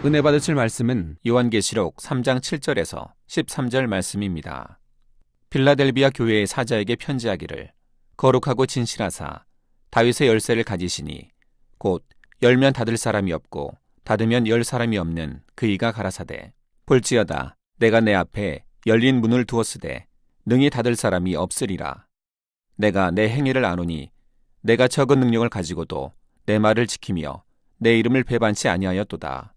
은혜 받으실 말씀은 요한계시록 3장 7절에서 13절 말씀입니다. 필라델비아 교회의 사자에게 편지하기를 거룩하고 진실하사 다윗의 열쇠를 가지시니 곧 열면 닫을 사람이 없고 닫으면 열 사람이 없는 그이가 가라사대 볼지어다 내가 내 앞에 열린 문을 두었으되 능히 닫을 사람이 없으리라. 내가 내 행위를 아노니 내가 적은 능력을 가지고도 내 말을 지키며 내 이름을 배반치 아니하였도다.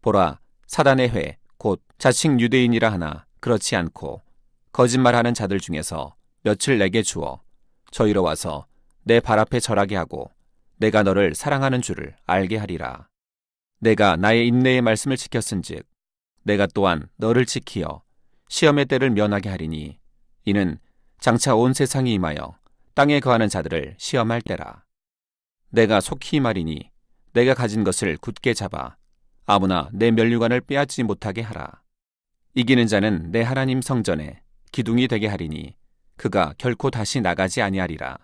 보라, 사단의 회, 곧 자칭 유대인이라 하나 그렇지 않고 거짓말하는 자들 중에서 몇을 내게 주어 저희로 와서 내 발 앞에 절하게 하고 내가 너를 사랑하는 줄을 알게 하리라. 내가 나의 인내의 말씀을 지켰은즉 내가 또한 너를 지키어 시험의 때를 면하게 하리니 이는 장차 온 세상이 임하여 땅에 거하는 자들을 시험할 때라. 내가 속히 말이니 내가 가진 것을 굳게 잡아 아무나 내 면류관을 빼앗지 못하게 하라. 이기는 자는 내 하나님 성전에 기둥이 되게 하리니 그가 결코 다시 나가지 아니하리라.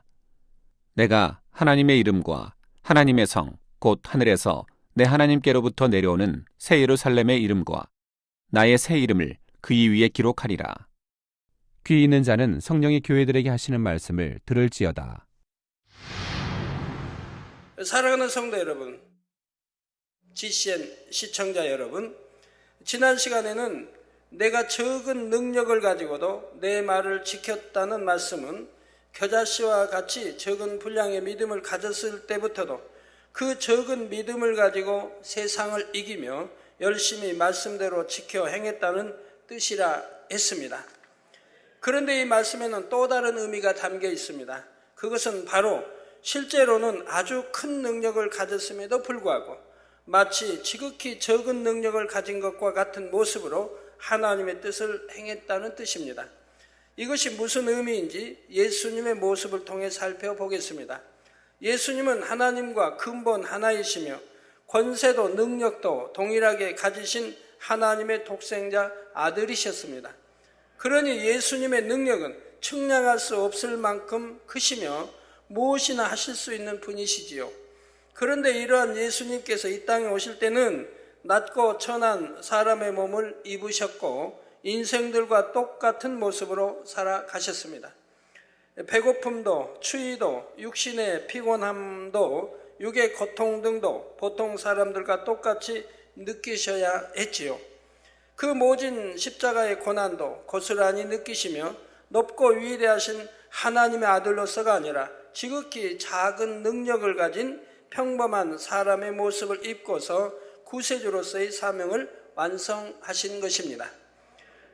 내가 하나님의 이름과 하나님의 성 곧 하늘에서 내 하나님께로부터 내려오는 새 예루살렘의 이름과 나의 새 이름을 그이 위에 기록하리라. 귀 있는 자는 성령이 교회들에게 하시는 말씀을 들을지어다. 사랑하는 성도 여러분, GCN 시청자 여러분, 지난 시간에는 내가 적은 능력을 가지고도 내 말을 지켰다는 말씀은 겨자씨와 같이 적은 분량의 믿음을 가졌을 때부터도 그 적은 믿음을 가지고 세상을 이기며 열심히 말씀대로 지켜 행했다는 뜻이라 했습니다. 그런데 이 말씀에는 또 다른 의미가 담겨 있습니다. 그것은 바로 실제로는 아주 큰 능력을 가졌음에도 불구하고 마치 지극히 적은 능력을 가진 것과 같은 모습으로 하나님의 뜻을 행했다는 뜻입니다. 이것이 무슨 의미인지 예수님의 모습을 통해 살펴보겠습니다. 예수님은 하나님과 근본 하나이시며 권세도 능력도 동일하게 가지신 하나님의 독생자 아들이셨습니다. 그러니 예수님의 능력은 측량할 수 없을 만큼 크시며 무엇이나 하실 수 있는 분이시지요. 그런데 이러한 예수님께서 이 땅에 오실 때는 낮고 천한 사람의 몸을 입으셨고 인생들과 똑같은 모습으로 살아가셨습니다. 배고픔도 추위도 육신의 피곤함도 육의 고통 등도 보통 사람들과 똑같이 느끼셔야 했지요. 그 모진 십자가의 고난도 고스란히 느끼시며 높고 위대하신 하나님의 아들로서가 아니라 지극히 작은 능력을 가진 평범한 사람의 모습을 입고서 구세주로서의 사명을 완성하신 것입니다.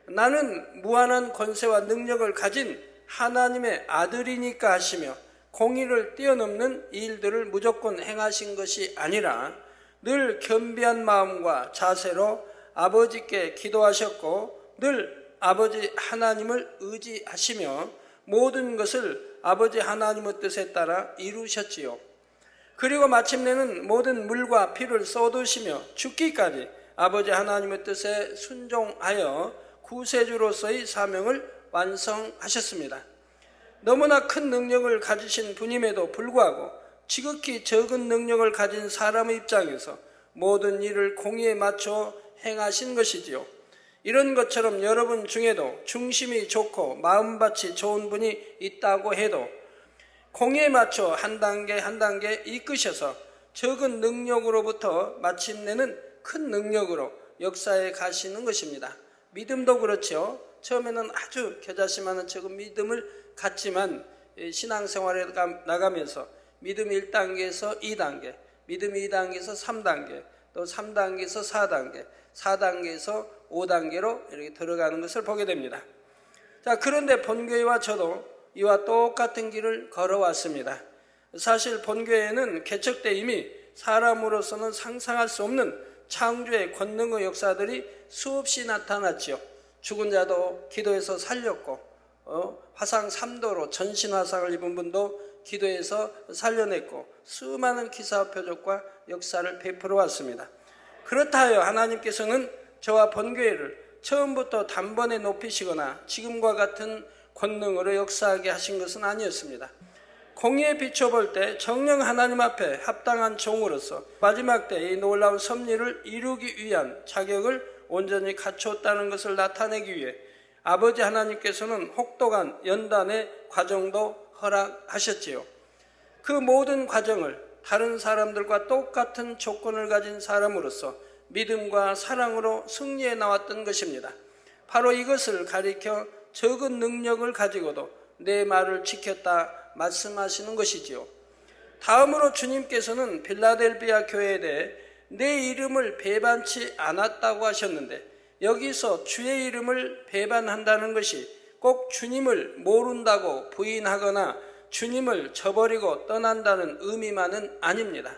나는 무한한 권세와 능력을 가진 하나님의 아들이니까 하시며 공의를 뛰어넘는 일들을 무조건 행하신 것이 아니라 늘 겸비한 마음과 자세로 아버지께 기도하셨고 늘 아버지 하나님을 의지하시며 모든 것을 아버지 하나님의 뜻에 따라 이루셨지요. 그리고 마침내는 모든 물과 피를 쏟으시며 죽기까지 아버지 하나님의 뜻에 순종하여 구세주로서의 사명을 완성하셨습니다. 너무나 큰 능력을 가지신 분임에도 불구하고 지극히 적은 능력을 가진 사람의 입장에서 모든 일을 공의에 맞춰 행하신 것이지요. 이런 것처럼 여러분 중에도 중심이 좋고 마음밭이 좋은 분이 있다고 해도 공의에 맞춰 한 단계 한 단계 이끄셔서 적은 능력으로부터 마침내는 큰 능력으로 역사에 가시는 것입니다. 믿음도 그렇죠. 처음에는 아주 겨자씨만한 적은 믿음을 갖지만 신앙생활에 나가면서 믿음 1단계에서 2단계, 믿음 2단계에서 3단계, 또 3단계에서 4단계, 4단계에서 5단계로 이렇게 들어가는 것을 보게 됩니다. 자, 그런데 본교회와 저도 이와 똑같은 길을 걸어왔습니다. 사실 본교회는 개척 때 이미 사람으로서는 상상할 수 없는 창조의 권능의 역사들이 수없이 나타났지요. 죽은 자도 기도해서 살렸고 화상 3도로 전신화상을 입은 분도 기도해서 살려냈고 수많은 기사와 표적과 역사를 베풀어 왔습니다. 그렇다 하여 하나님께서는 저와 본교회를 처음부터 단번에 높이시거나 지금과 같은 권능으로 역사하게 하신 것은 아니었습니다. 공의에 비춰볼 때 정령 하나님 앞에 합당한 종으로서 마지막 때 이 놀라운 섭리를 이루기 위한 자격을 온전히 갖추었다는 것을 나타내기 위해 아버지 하나님께서는 혹독한 연단의 과정도 허락하셨지요. 그 모든 과정을 다른 사람들과 똑같은 조건을 가진 사람으로서 믿음과 사랑으로 승리해 나왔던 것입니다. 바로 이것을 가리켜 적은 능력을 가지고도 내 말을 지켰다 말씀하시는 것이지요. 다음으로 주님께서는 빌라델비아 교회에 대해 내 이름을 배반치 않았다고 하셨는데, 여기서 주의 이름을 배반한다는 것이 꼭 주님을 모른다고 부인하거나 주님을 저버리고 떠난다는 의미만은 아닙니다.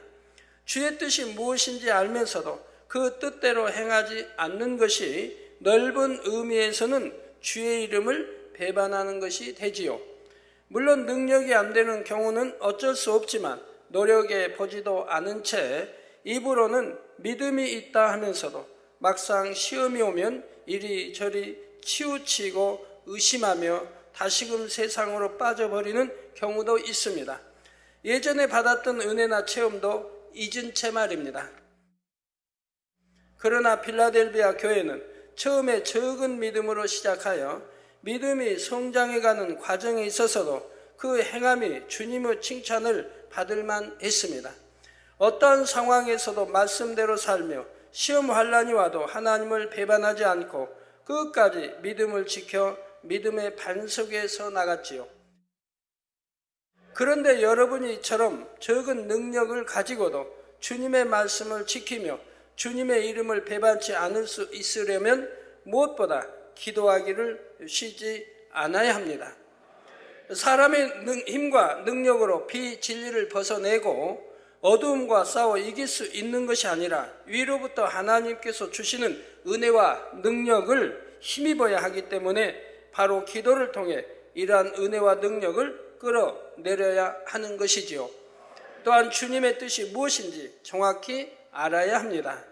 주의 뜻이 무엇인지 알면서도 그 뜻대로 행하지 않는 것이 넓은 의미에서는 주의 이름을 배반하는 것이 되지요. 물론 능력이 안 되는 경우는 어쩔 수 없지만 노력해 보지도 않은 채 입으로는 믿음이 있다 하면서도 막상 시험이 오면 이리저리 치우치고 의심하며 다시금 세상으로 빠져버리는 경우도 있습니다. 예전에 받았던 은혜나 체험도 잊은 채 말입니다. 그러나 필라델비아 교회는 처음에 적은 믿음으로 시작하여 믿음이 성장해가는 과정에 있어서도 그 행함이 주님의 칭찬을 받을 만했습니다. 어떠한 상황에서도 말씀대로 살며 시험 환난이 와도 하나님을 배반하지 않고 끝까지 믿음을 지켜 믿음의 반석에 서 나갔지요. 그런데 여러분이 이처럼 적은 능력을 가지고도 주님의 말씀을 지키며 주님의 이름을 배반치 않을 수 있으려면 무엇보다 기도하기를 쉬지 않아야 합니다. 사람의 힘과 능력으로 비진리를 벗어내고 어두움과 싸워 이길 수 있는 것이 아니라 위로부터 하나님께서 주시는 은혜와 능력을 힘입어야 하기 때문에 바로 기도를 통해 이러한 은혜와 능력을 끌어내려야 하는 것이지요. 또한 주님의 뜻이 무엇인지 정확히 알아야 합니다.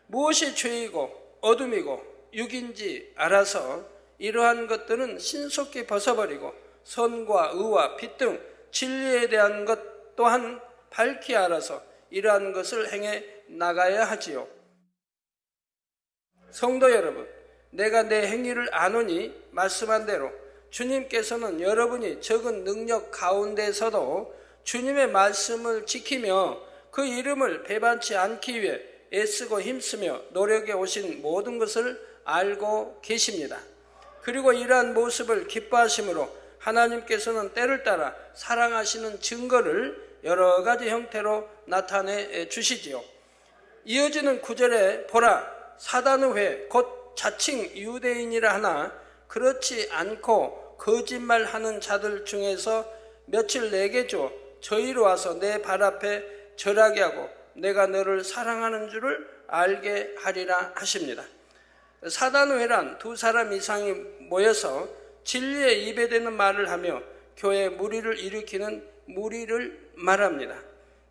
무엇이 죄이고 어둠이고 육인지 알아서 이러한 것들은 신속히 벗어버리고 선과 의와 빛 등 진리에 대한 것 또한 밝히 알아서 이러한 것을 행해 나가야 하지요. 성도 여러분, 내가 내 행위를 아노니 말씀한 대로 주님께서는 여러분이 적은 능력 가운데서도 주님의 말씀을 지키며 그 이름을 배반치 않기 위해 애쓰고 힘쓰며 노력해 오신 모든 것을 알고 계십니다. 그리고 이러한 모습을 기뻐하심으로 하나님께서는 때를 따라 사랑하시는 증거를 여러 가지 형태로 나타내 주시지요. 이어지는 9절에 보라, 사단의 회 곧 자칭 유대인이라 하나 그렇지 않고 거짓말하는 자들 중에서 며칠 내게 줘 저희로 와서 내 발 앞에 절하게 하고 내가 너를 사랑하는 줄을 알게 하리라 하십니다. 사단의 회란 두 사람 이상이 모여서 진리에 입에 대는 말을 하며 교회 무리를 일으키는 무리를 말합니다.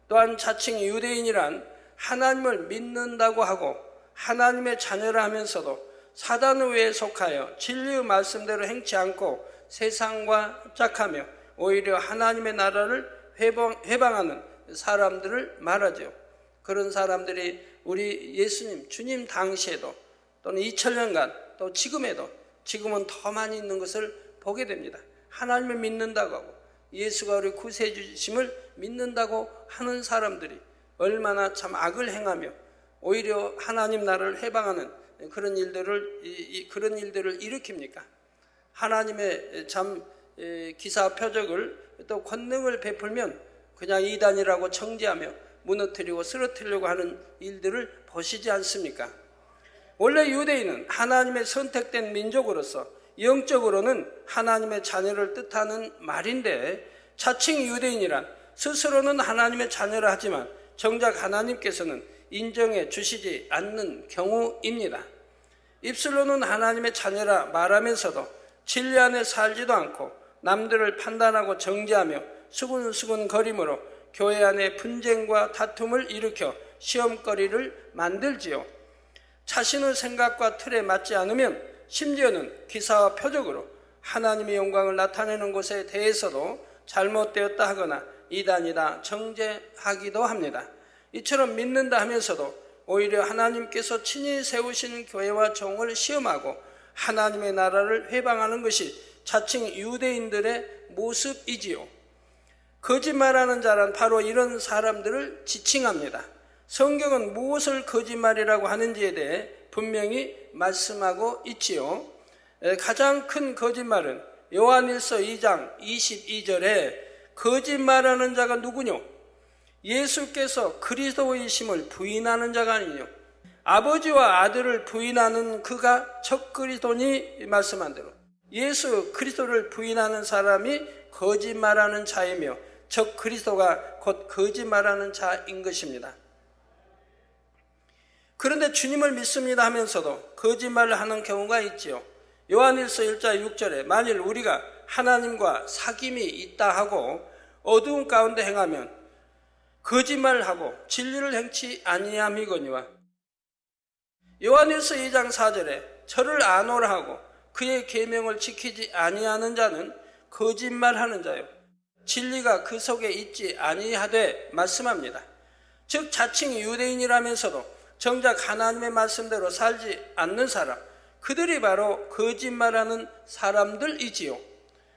또한 자칭 유대인이란 하나님을 믿는다고 하고 하나님의 자녀라 하면서도 사단의 회에 속하여 진리의 말씀대로 행치 않고 세상과 짝하며 오히려 하나님의 나라를 회방하는 사람들을 말하죠. 그런 사람들이 우리 예수님, 주님 당시에도 또는 2000년간 또 지금에도 지금은 더 많이 있는 것을 보게 됩니다. 하나님을 믿는다고 하고 예수가 우리 구세해 주심을 믿는다고 하는 사람들이 얼마나 참 악을 행하며 오히려 하나님 나라를 해방하는 그런 일들을 일으킵니까? 하나님의 참 기사 표적을 또 권능을 베풀면 그냥 이단이라고 정죄하며 무너뜨리고 쓰러뜨리려고 하는 일들을 보시지 않습니까? 원래 유대인은 하나님의 선택된 민족으로서 영적으로는 하나님의 자녀를 뜻하는 말인데 자칭 유대인이란 스스로는 하나님의 자녀라 하지만 정작 하나님께서는 인정해 주시지 않는 경우입니다. 입술로는 하나님의 자녀라 말하면서도 진리 안에 살지도 않고 남들을 판단하고 정죄하며 수군수군 거림으로 교회 안에 분쟁과 다툼을 일으켜 시험거리를 만들지요. 자신의 생각과 틀에 맞지 않으면 심지어는 기사와 표적으로 하나님의 영광을 나타내는 것에 대해서도 잘못되었다 하거나 이단이다 정죄하기도 합니다. 이처럼 믿는다 하면서도 오히려 하나님께서 친히 세우신 교회와 종을 시험하고 하나님의 나라를 회방하는 것이 자칭 유대인들의 모습이지요. 거짓말하는 자란 바로 이런 사람들을 지칭합니다. 성경은 무엇을 거짓말이라고 하는지에 대해 분명히 말씀하고 있지요. 가장 큰 거짓말은 요한일서 2장 22절에 거짓말하는 자가 누구뇨? 예수께서 그리스도이심을 부인하는 자가 아니뇨. 아버지와 아들을 부인하는 그가 적그리스도니 말씀한 대로 예수 그리스도를 부인하는 사람이 거짓말하는 자이며 적그리스도가 곧 거짓말하는 자인 것입니다. 그런데 주님을 믿습니다 하면서도 거짓말을 하는 경우가 있지요. 요한일서 1장 6절에 만일 우리가 하나님과 사귐이 있다 하고 어두운 가운데 행하면 거짓말을 하고 진리를 행치 아니함이거니와 요한일서 2장 4절에 저를 아노라 하고 그의 계명을 지키지 아니하는 자는 거짓말하는 자요 진리가 그 속에 있지 아니하되 말씀합니다. 즉 자칭 유대인이라면서도 정작 하나님의 말씀대로 살지 않는 사람, 그들이 바로 거짓말하는 사람들이지요.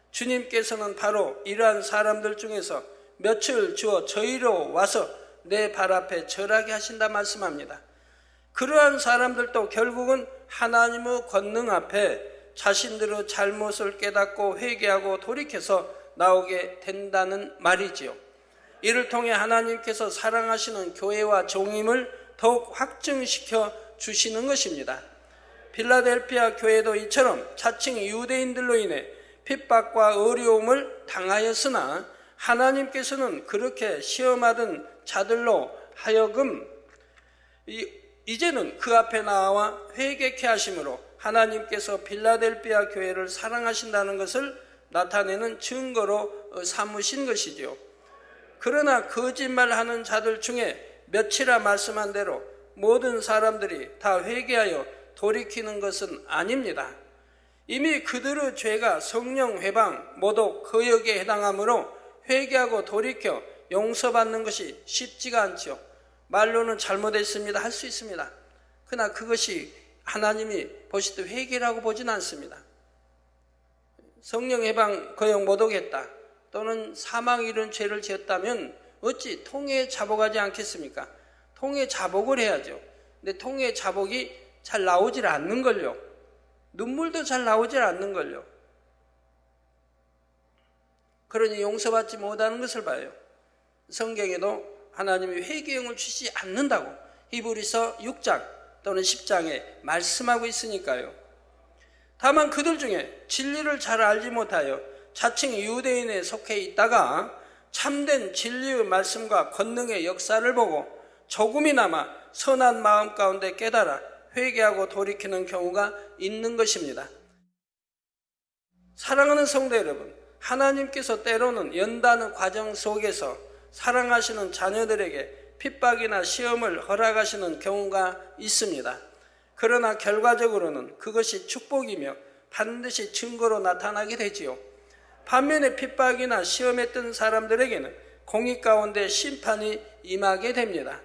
주님께서는 바로 이러한 사람들 중에서 며칠 주어 저희로 와서 내 발 앞에 절하게 하신다 말씀합니다. 그러한 사람들도 결국은 하나님의 권능 앞에 자신들의 잘못을 깨닫고 회개하고 돌이켜서 나오게 된다는 말이지요. 이를 통해 하나님께서 사랑하시는 교회와 종임을 더욱 확증시켜 주시는 것입니다. 필라델피아 교회도 이처럼 자칭 유대인들로 인해 핍박과 어려움을 당하였으나 하나님께서는 그렇게 시험하던 자들로 하여금 이제는 그 앞에 나와 회개케 하심으로 하나님께서 필라델피아 교회를 사랑하신다는 것을 나타내는 증거로 삼으신 것이죠. 그러나 거짓말하는 자들 중에 며칠아 말씀한 대로 모든 사람들이 다 회개하여 돌이키는 것은 아닙니다. 이미 그들의 죄가 성령 회방, 모독, 거역에 해당하므로 회개하고 돌이켜 용서받는 것이 쉽지가 않죠. 말로는 잘못했습니다 할 수 있습니다. 그러나 그것이 하나님이 보실 때 회개라고 보진 않습니다. 성령 해방, 거역, 모독했다 또는 사망 이런 죄를 지었다면 어찌 통에 자복하지 않겠습니까? 통에 자복을 해야죠. 근데 통에 자복이 잘 나오질 않는 걸요. 눈물도 잘 나오질 않는 걸요. 그러니 용서받지 못하는 것을 봐요. 성경에도 하나님이 회개형을 주시지 않는다고 히브리서 6장 또는 10장에 말씀하고 있으니까요. 다만 그들 중에 진리를 잘 알지 못하여 자칭 유대인에 속해 있다가 참된 진리의 말씀과 권능의 역사를 보고 조금이나마 선한 마음 가운데 깨달아 회개하고 돌이키는 경우가 있는 것입니다. 사랑하는 성도 여러분, 하나님께서 때로는 연단의 과정 속에서 사랑하시는 자녀들에게 핍박이나 시험을 허락하시는 경우가 있습니다. 그러나 결과적으로는 그것이 축복이며 반드시 증거로 나타나게 되지요. 반면에 핍박이나 시험에 뜬 사람들에게는 공의 가운데 심판이 임하게 됩니다.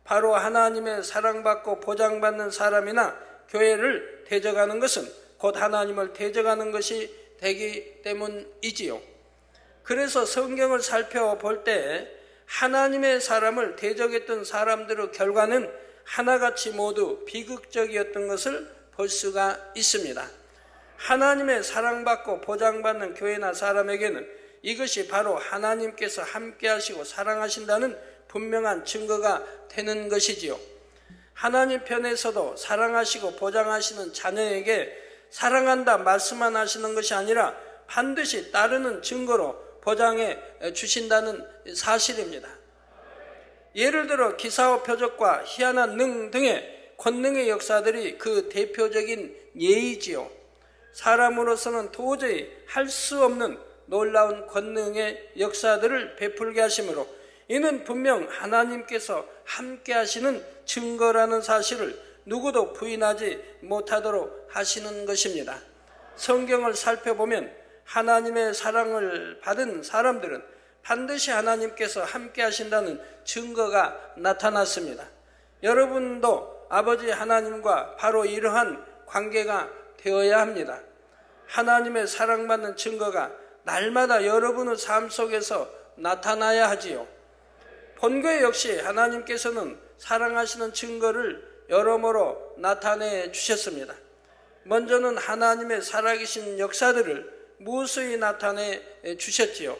바로 하나님의 사랑받고 보장받는 사람이나 교회를 대적하는 것은 곧 하나님을 대적하는 것이 되기 때문이지요. 그래서 성경을 살펴볼 때 하나님의 사람을 대적했던 사람들의 결과는 하나같이 모두 비극적이었던 것을 볼 수가 있습니다. 하나님의 사랑받고 보장받는 교회나 사람에게는 이것이 바로 하나님께서 함께 하시고 사랑하신다는 분명한 증거가 되는 것이지요. 하나님 편에서도 사랑하시고 보장하시는 자녀에게 사랑한다 말씀만 하시는 것이 아니라 반드시 따르는 증거로 보장해 주신다는 사실입니다. 예를 들어 기사와 표적과 희한한 능 등의 권능의 역사들이 그 대표적인 예이지요. 사람으로서는 도저히 할 수 없는 놀라운 권능의 역사들을 베풀게 하심으로 이는 분명 하나님께서 함께 하시는 증거라는 사실을 누구도 부인하지 못하도록 하시는 것입니다. 성경을 살펴보면 하나님의 사랑을 받은 사람들은 반드시 하나님께서 함께 하신다는 증거가 나타났습니다. 여러분도 아버지 하나님과 바로 이러한 관계가 되어야 합니다. 하나님의 사랑받는 증거가 날마다 여러분의 삶 속에서 나타나야 하지요. 본교회 역시 하나님께서는 사랑하시는 증거를 여러모로 나타내 주셨습니다. 먼저는 하나님의 살아계신 역사들을 무수히 나타내 주셨지요.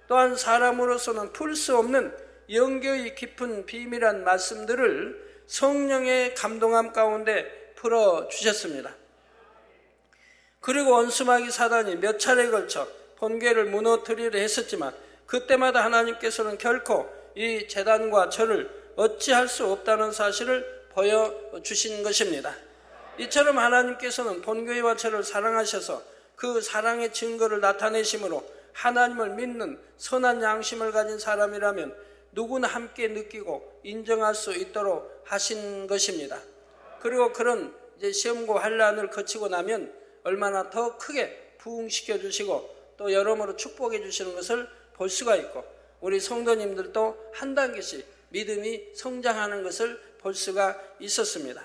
또한 사람으로서는 풀 수 없는 영교의 깊은 비밀한 말씀들을 성령의 감동함 가운데 풀어주셨습니다. 그리고 원수마귀 사단이 몇 차례에 걸쳐 본교회를 무너뜨리려 했었지만 그때마다 하나님께서는 결코 이 재단과 저를 어찌할 수 없다는 사실을 보여주신 것입니다. 이처럼 하나님께서는 본교회와 저를 사랑하셔서 그 사랑의 증거를 나타내심으로 하나님을 믿는 선한 양심을 가진 사람이라면 누구나 함께 느끼고 인정할 수 있도록 하신 것입니다. 그리고 그런 시험과 환난을 거치고 나면 얼마나 더 크게 부흥시켜 주시고 또 여러모로 축복해 주시는 것을 볼 수가 있고 우리 성도님들도 한 단계씩 믿음이 성장하는 것을 볼 수가 있었습니다.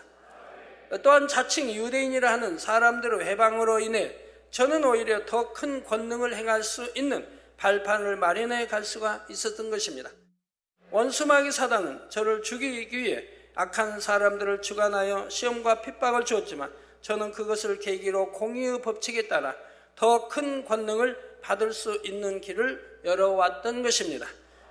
또한 자칭 유대인이라 하는 사람들의 회방으로 인해 저는 오히려 더 큰 권능을 행할 수 있는 발판을 마련해 갈 수가 있었던 것입니다. 원수마귀 사단은 저를 죽이기 위해 악한 사람들을 주관하여 시험과 핍박을 주었지만 저는 그것을 계기로 공의의 법칙에 따라 더 큰 권능을 받을 수 있는 길을 열어왔던 것입니다.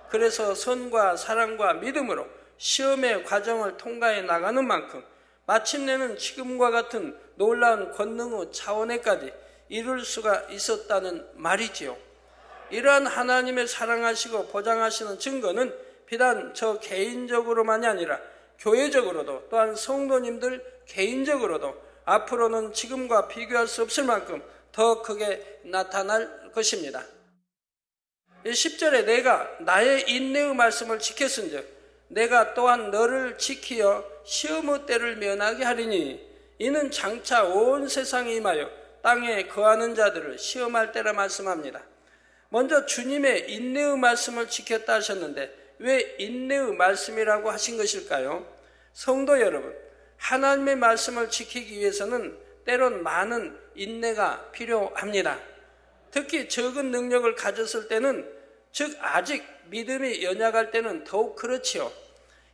그래서 선과 사랑과 믿음으로 시험의 과정을 통과해 나가는 만큼 마침내는 지금과 같은 놀라운 권능의 차원에까지 이룰 수가 있었다는 말이지요. 이러한 하나님의 사랑하시고 보장하시는 증거는 비단 저 개인적으로만이 아니라 교회적으로도 또한 성도님들 개인적으로도 앞으로는 지금과 비교할 수 없을 만큼 더 크게 나타날 것입니다. 10절에 내가 나의 인내의 말씀을 지켰은즉 내가 또한 너를 지키어 시험의 때를 면하게 하리니 이는 장차 온 세상에 임하여 땅에 거하는 자들을 시험할 때라 말씀합니다. 먼저 주님의 인내의 말씀을 지켰다 하셨는데 왜 인내의 말씀이라고 하신 것일까요? 성도 여러분, 하나님의 말씀을 지키기 위해서는 때론 많은 인내가 필요합니다. 특히 적은 능력을 가졌을 때는, 즉 아직 믿음이 연약할 때는 더욱 그렇지요.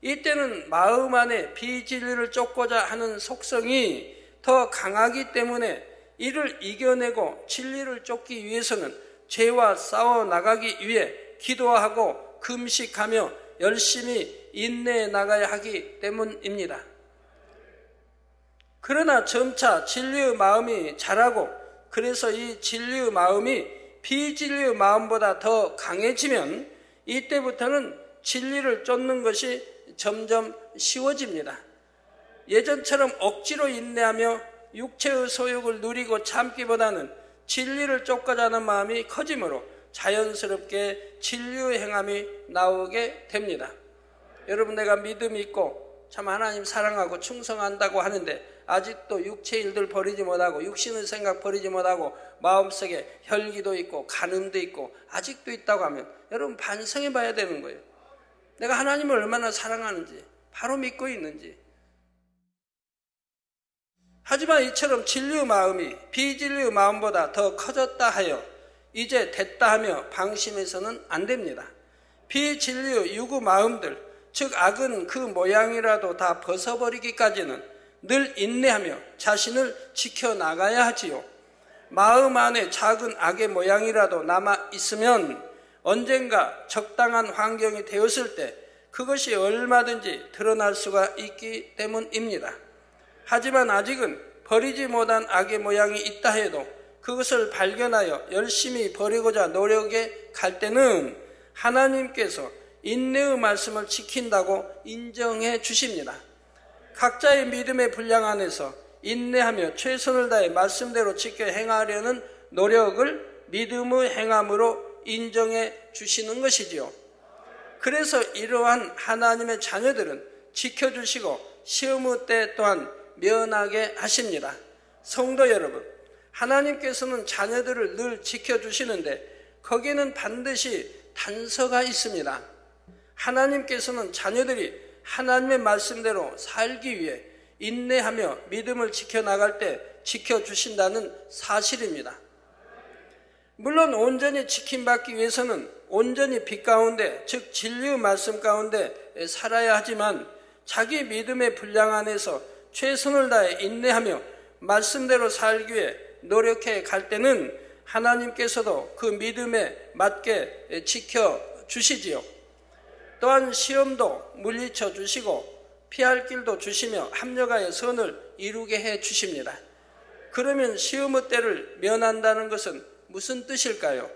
이때는 마음 안에 비진리를 쫓고자 하는 속성이 더 강하기 때문에 이를 이겨내고 진리를 쫓기 위해서는 죄와 싸워 나가기 위해 기도하고 금식하며 열심히 인내해 나가야 하기 때문입니다. 그러나 점차 진리의 마음이 자라고 그래서 이 진리의 마음이 비진리의 마음보다 더 강해지면 이때부터는 진리를 쫓는 것이 점점 쉬워집니다. 예전처럼 억지로 인내하며 육체의 소욕을 누리고 참기보다는 진리를 쫓고자 하는 마음이 커지므로 자연스럽게 진리의 행함이 나오게 됩니다. 여러분, 내가 믿음이 있고 참 하나님 사랑하고 충성한다고 하는데 아직도 육체 일들 버리지 못하고 육신의 생각 버리지 못하고 마음속에 혈기도 있고 간음도 있고 아직도 있다고 하면 여러분 반성해 봐야 되는 거예요. 내가 하나님을 얼마나 사랑하는지, 바로 믿고 있는지. 하지만 이처럼 진리의 마음이 비진리의 마음보다 더 커졌다 하여 이제 됐다 하며 방심해서는 안 됩니다. 비진리의 유구 마음들, 즉 악은 그 모양이라도 다 벗어버리기까지는 늘 인내하며 자신을 지켜나가야 하지요. 마음 안에 작은 악의 모양이라도 남아 있으면 언젠가 적당한 환경이 되었을 때 그것이 얼마든지 드러날 수가 있기 때문입니다. 하지만 아직은 버리지 못한 악의 모양이 있다 해도 그것을 발견하여 열심히 버리고자 노력해 갈 때는 하나님께서 인내의 말씀을 지킨다고 인정해 주십니다. 각자의 믿음의 분량 안에서 인내하며 최선을 다해 말씀대로 지켜 행하려는 노력을 믿음의 행함으로 인정해 주시는 것이지요. 그래서 이러한 하나님의 자녀들은 지켜주시고 시험의 때 또한 면하게 하십니다. 성도 여러분, 하나님께서는 자녀들을 늘 지켜주시는데 거기에는 반드시 단서가 있습니다. 하나님께서는 자녀들이 하나님의 말씀대로 살기 위해 인내하며 믿음을 지켜나갈 때 지켜주신다는 사실입니다. 물론 온전히 지킴받기 위해서는 온전히 빛 가운데, 즉 진리의 말씀 가운데 살아야 하지만 자기 믿음의 분량 안에서 최선을 다해 인내하며 말씀대로 살기 위해 노력해 갈 때는 하나님께서도 그 믿음에 맞게 지켜주시지요. 또한 시험도 물리쳐 주시고 피할 길도 주시며 합력하여 선을 이루게 해 주십니다. 그러면 시험의 때를 면한다는 것은 무슨 뜻일까요?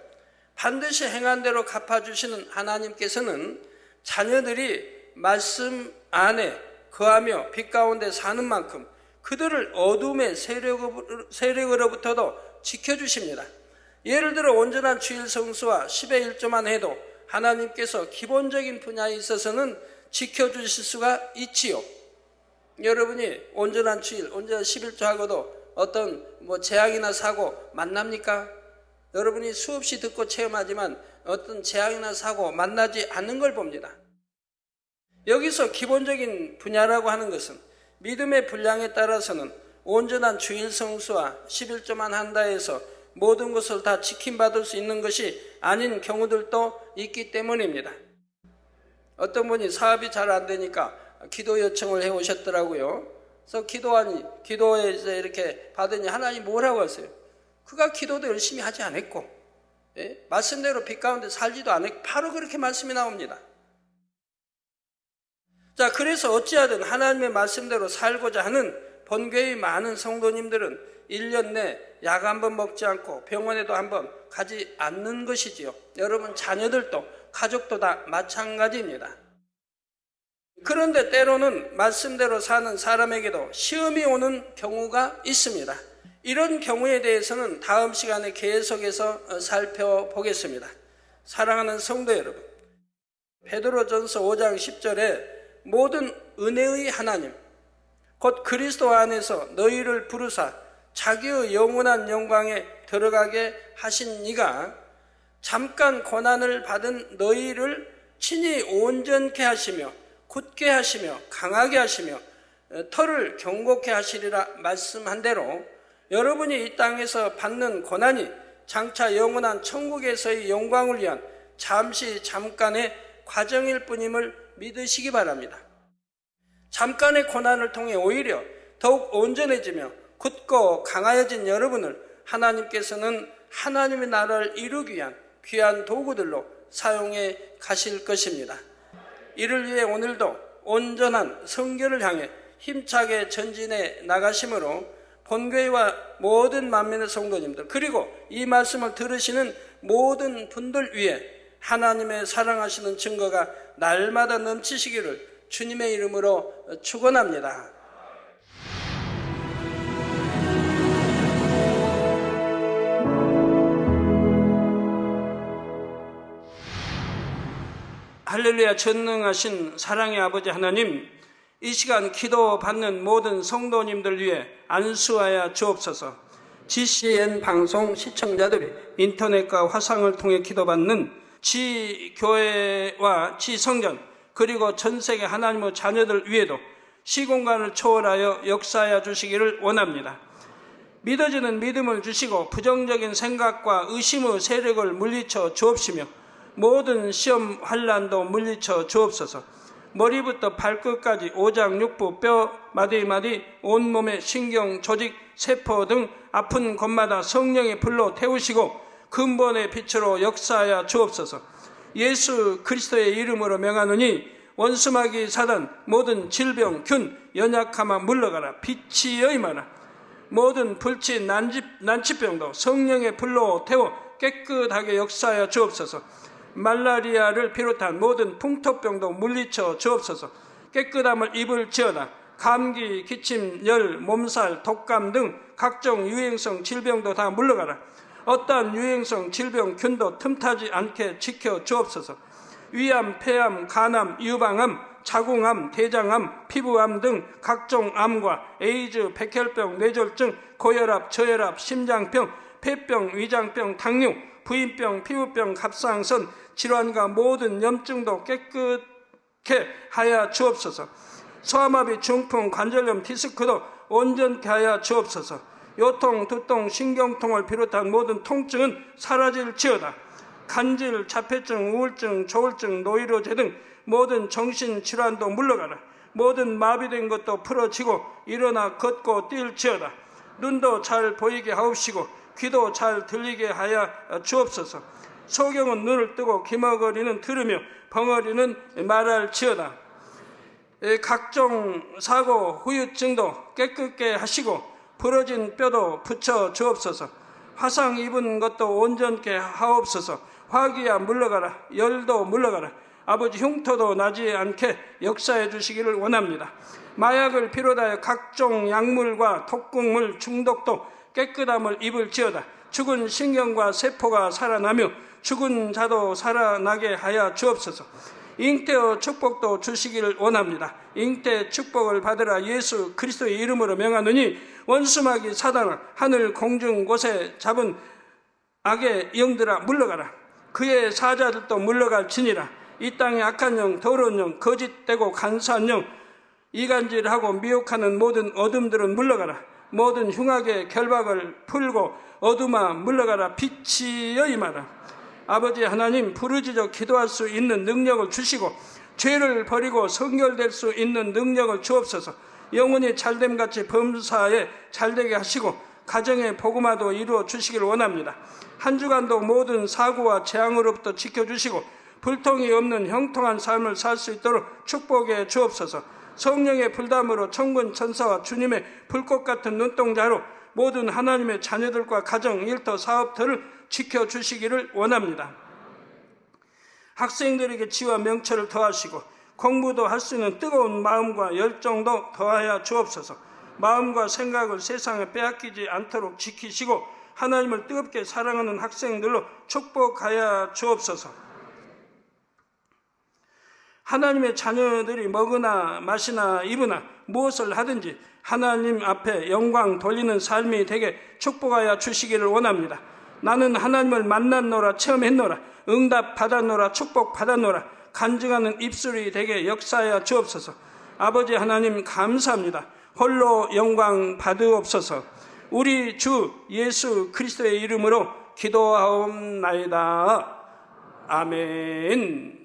반드시 행한 대로 갚아주시는 하나님께서는 자녀들이 말씀 안에 거하며 빛 가운데 사는 만큼 그들을 어둠의 세력으로부터도 지켜주십니다. 예를 들어 온전한 주일 성수와 10의 1조만 해도 하나님께서 기본적인 분야에 있어서는 지켜주실 수가 있지요. 여러분이 온전한 주일, 온전한 11조 하고도 어떤 재앙이나 사고 만납니까? 여러분이 수없이 듣고 체험하지만 어떤 재앙이나 사고 만나지 않는 걸 봅니다. 여기서 기본적인 분야라고 하는 것은 믿음의 분량에 따라서는 온전한 주일 성수와 11조만 한다 해서 모든 것을 다 지킴받을 수 있는 것이 아닌 경우들도 있기 때문입니다. 어떤 분이 사업이 잘 안 되니까 기도 요청을 해 오셨더라고요. 그래서 기도에 이렇게 받으니 하나님 뭐라고 하세요? 그가 기도도 열심히 하지 않았고, 말씀대로 빛 가운데 살지도 않았고, 바로 그렇게 말씀이 나옵니다. 자, 그래서 어찌하든 하나님의 말씀대로 살고자 하는 본교의 많은 성도님들은 1년 내 약 한 번 먹지 않고 병원에도 한 번 가지 않는 것이지요. 여러분 자녀들도 가족도 다 마찬가지입니다. 그런데 때로는 말씀대로 사는 사람에게도 시험이 오는 경우가 있습니다. 이런 경우에 대해서는 다음 시간에 계속해서 살펴보겠습니다. 사랑하는 성도 여러분, 베드로전서 5장 10절에 모든 은혜의 하나님 곧 그리스도 안에서 너희를 부르사 자기의 영원한 영광에 들어가게 하신 이가 잠깐 고난을 받은 너희를 친히 온전케 하시며 굳게 하시며 강하게 하시며 터를 견고케 하시리라 말씀한 대로 여러분이 이 땅에서 받는 고난이 장차 영원한 천국에서의 영광을 위한 잠깐의 과정일 뿐임을 믿으시기 바랍니다. 잠깐의 고난을 통해 오히려 더욱 온전해지며 굳고 강하여진 여러분을 하나님께서는 하나님의 나라를 이루기 위한 귀한 도구들로 사용해 가실 것입니다. 이를 위해 오늘도 온전한 성결을 향해 힘차게 전진해 나가심으로 본교회와 모든 만민의 성도님들 그리고 이 말씀을 들으시는 모든 분들 위해 하나님의 사랑하시는 증거가 날마다 넘치시기를 주님의 이름으로 축원합니다. 할렐루야. 전능하신 사랑의 아버지 하나님, 이 시간 기도받는 모든 성도님들 위해 안수하여 주옵소서. GCN 방송 시청자들이 인터넷과 화상을 통해 기도받는 지교회와 지성전 그리고 전세계 하나님의 자녀들 위에도 시공간을 초월하여 역사하여 주시기를 원합니다. 믿어지는 믿음을 주시고 부정적인 생각과 의심의 세력을 물리쳐 주옵시며 모든 시험 환난도 물리쳐 주옵소서. 머리부터 발끝까지 오장 육부 뼈 마디마디 온몸의 신경 조직 세포 등 아픈 곳마다 성령의 불로 태우시고 근본의 빛으로 역사하여 주옵소서. 예수 그리스도의 이름으로 명하노니 원수마귀 사단 모든 질병 균 연약함아 물러가라. 빛이 여임하라. 모든 불치 난치병도 성령의 불로 태워 깨끗하게 역사하여 주옵소서. 말라리아를 비롯한 모든 풍토병도 물리쳐 주옵소서. 깨끗함을 입을지어다. 감기, 기침, 열, 몸살, 독감 등 각종 유행성 질병도 다 물러가라. 어떠한 유행성 질병 균도 틈타지 않게 지켜 주옵소서. 위암, 폐암, 간암, 유방암, 자궁암, 대장암, 피부암 등 각종 암과 에이즈, 백혈병, 뇌졸중, 고혈압, 저혈압, 심장병, 폐병, 위장병, 당뇨, 부인병, 피부병, 갑상선, 질환과 모든 염증도 깨끗게 하여 주옵소서. 소아마비, 중풍, 관절염, 디스크도 온전케 하여 주옵소서. 요통, 두통, 신경통을 비롯한 모든 통증은 사라질지어다. 간질, 자폐증, 우울증, 조울증, 노이로제 등 모든 정신질환도 물러가라. 모든 마비된 것도 풀어지고 일어나 걷고 뛸지어다. 눈도 잘 보이게 하옵시고 귀도 잘 들리게 하여 주옵소서. 소경은 눈을 뜨고 기머거리는 들으며 벙어리는 말할지어다. 각종 사고, 후유증도 깨끗게 하시고 부러진 뼈도 붙여 주옵소서. 화상 입은 것도 온전케 하옵소서. 화기야 물러가라. 열도 물러가라. 아버지 흉터도 나지 않게 역사해 주시기를 원합니다. 마약을 비롯하여 각종 약물과 독극물 중독도 깨끗함을 입을지어다. 죽은 신경과 세포가 살아나며 죽은 자도 살아나게 하여 주옵소서. 잉태의 축복도 주시기를 원합니다. 잉태 축복을 받으라. 예수 그리스도의 이름으로 명하노니 원수마귀 사단아, 하늘 공중 곳에 잡은 악의 영들아 물러가라. 그의 사자들도 물러갈지니라. 이 땅의 악한 영, 더러운 영, 거짓되고 간사한 영, 이간질하고 미혹하는 모든 어둠들은 물러가라. 모든 흉악의 결박을 풀고 어둠아 물러가라. 빛이여 임하라. 아버지 하나님, 부르짖어 기도할 수 있는 능력을 주시고 죄를 버리고 성결될 수 있는 능력을 주옵소서. 영혼이 잘됨같이 범사에 잘되게 하시고 가정의 복음화도 이루어 주시길 원합니다. 한 주간도 모든 사고와 재앙으로부터 지켜주시고 불통이 없는 형통한 삶을 살 수 있도록 축복해 주옵소서. 성령의 불담으로 천군 천사와 주님의 불꽃 같은 눈동자로 모든 하나님의 자녀들과 가정, 일터, 사업터를 지켜주시기를 원합니다. 학생들에게 지와 명철을 더하시고 공부도 할 수 있는 뜨거운 마음과 열정도 더하여 주옵소서. 마음과 생각을 세상에 빼앗기지 않도록 지키시고 하나님을 뜨겁게 사랑하는 학생들로 축복하여 주옵소서. 하나님의 자녀들이 먹으나 마시나 입으나 무엇을 하든지 하나님 앞에 영광 돌리는 삶이 되게 축복하여 주시기를 원합니다. 나는 하나님을 만났노라, 체험했노라, 응답 받았노라, 축복 받았노라, 간증하는 입술이 되게 역사하여 주옵소서. 아버지 하나님 감사합니다. 홀로 영광 받으옵소서. 우리 주 예수 그리스도의 이름으로 기도하옵나이다. 아멘.